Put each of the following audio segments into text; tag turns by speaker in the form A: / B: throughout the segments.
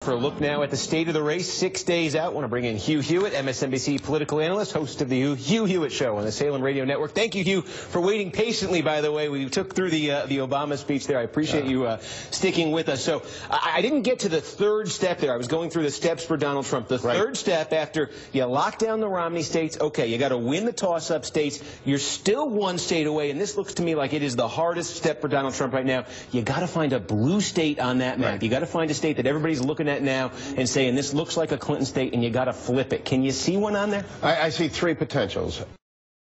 A: For a look now at the state of the race, 6 days out. I want to bring in Hugh Hewitt, MSNBC political analyst, host of the Hugh Hewitt Show on the Salem Radio Network. Thank you, Hugh, for waiting patiently, by the way. We took through the Obama speech there. I appreciate you sticking with us. So I didn't get to the third step there. I was going through the steps for Donald Trump. The third step after you lock down the Romney states, okay, you got to win the toss-up states. You're still one state away, and this looks to me like it is the hardest step for Donald Trump right now. You got to find a blue state on that map. You got to find a state that everybody's looking at now and saying this looks like a Clinton state, and you got to flip it. Can you see one on there?
B: I see three potentials.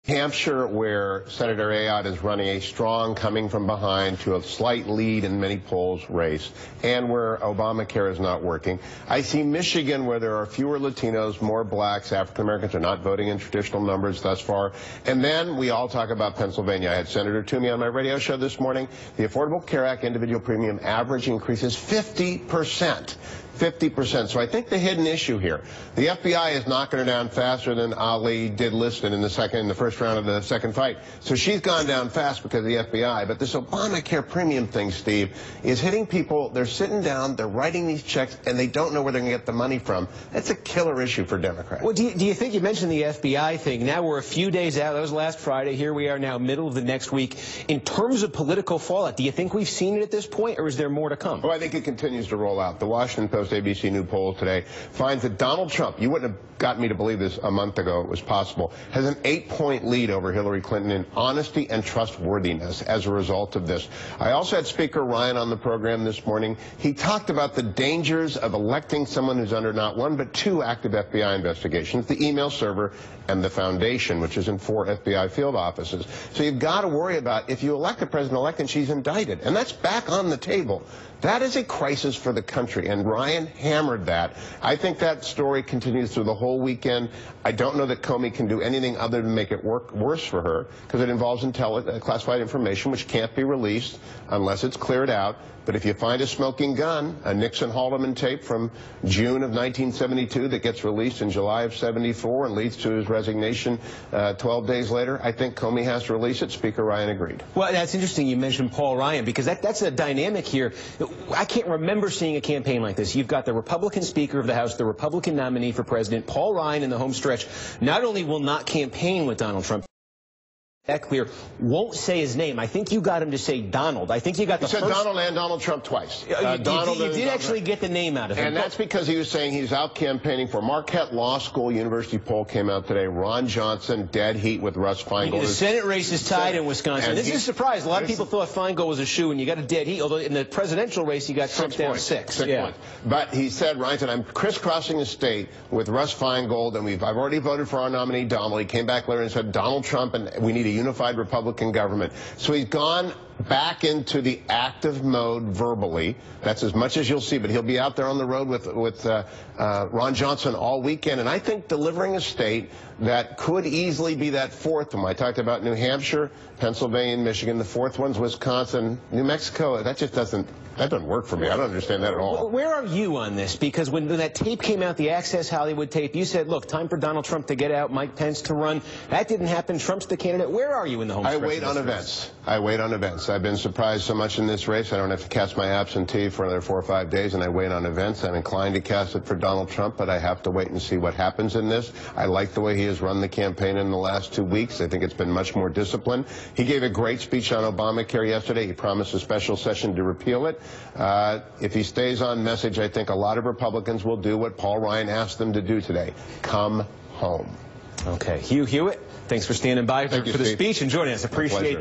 B: Hampshire, where Senator Ayotte is running a strong coming from behind to a slight lead in many polls race, and where Obamacare is not working. I see Michigan, where there are fewer Latinos, more blacks, African Americans are not voting in traditional numbers thus far. And then we all talk about Pennsylvania. I had Senator Toomey on my radio show this morning. The Affordable Care Act individual premium average increases 50%. 50%. So I think the hidden issue here, the FBI is knocking her down faster than Ali did Liston in the first round of the second fight. So she's gone down fast because of the FBI. But this Obamacare premium thing, Steve, is hitting people. They're sitting down, they're writing these checks, and they don't know where they're going to get the money from. That's a killer issue for Democrats.
A: Well, do you think, you mentioned the FBI thing. Now we're a few days out. That was last Friday. Here we are now, middle of the next week. In terms of political fallout, do you think we've seen it at this point, or is there more to come?
B: Oh, I think it continues to roll out. The Washington Post ABC new poll today finds that Donald Trump, you wouldn't have gotten me to believe this a month ago, it was possible, has an 8-point lead over Hillary Clinton in honesty and trustworthiness as a result of this. I also had Speaker Ryan on the program this morning. He talked about the dangers of electing someone who's under not one but two active FBI investigations, the email server and the foundation, which is in 4 FBI field offices. So you've got to worry about if you elect a president-elect and she's indicted, and that's back on the table. That is a crisis for the country, and Ryan hammered that. I think that story continues through the whole weekend. I don't know that Comey can do anything other than make it work worse for her, because it involves classified information which can't be released unless it's cleared out. But if you find a smoking gun, a Nixon-Haldeman tape from June of 1972 that gets released in July of 74 and leads to his resignation 12 days later, I think Comey has to release it. Speaker Ryan agreed.
A: Well, that's interesting you mentioned Paul Ryan, because that's a dynamic here. I can't remember seeing a campaign like this. You've got the Republican Speaker of the House, the Republican nominee for president, Paul Ryan, in the home stretch, not only will not campaign with Donald Trump, that clear, won't say his name. I think you got him to say Donald. I think you got the
B: first... He said Donald and Donald Trump twice.
A: You did actually get the name out of him.
B: And that's because he was saying he's out campaigning for Marquette Law School. University poll came out today. Ron Johnson, dead heat with Russ Feingold.
A: The Senate race is tied in Wisconsin. This is a surprise. A lot of people thought Feingold was a shoe, and you got a dead heat. Although in the presidential race, you got Trump down 6.
B: 6 points. But he said, Ryan said, I'm crisscrossing the state with Russ Feingold, and I've already voted for our nominee, Donald. He came back later and said, Donald Trump, and we need a unified Republican government. So he's gone back into the active mode verbally. That's as much as you'll see, but he'll be out there on the road with Ron Johnson all weekend, and I think delivering a state that could easily be that fourth one. I talked about New Hampshire, Pennsylvania, and Michigan. The fourth one's Wisconsin, New Mexico. That just doesn't work for me. I don't understand that at all.
A: Where are you on this? Because when that tape came out, the Access Hollywood tape, you said, look, time for Donald Trump to get out, Mike Pence to run. That didn't happen. Trump's the candidate. Where are you in the home stretch?
B: I wait on events. I wait on events. I've been surprised so much in this race, I don't have to cast my absentee for another 4 or 5 days, and I wait on events. I'm inclined to cast it for Donald Trump, but I have to wait and see what happens in this. I like the way he has run the campaign in the last 2 weeks. I think it's been much more disciplined. He gave a great speech on Obamacare yesterday. He promised a special session to repeal it. If he stays on message, I think a lot of Republicans will do what Paul Ryan asked them to do today. Come home.
A: Okay. Hugh Hewitt, thanks for standing by for the speech and joining us. Appreciate that.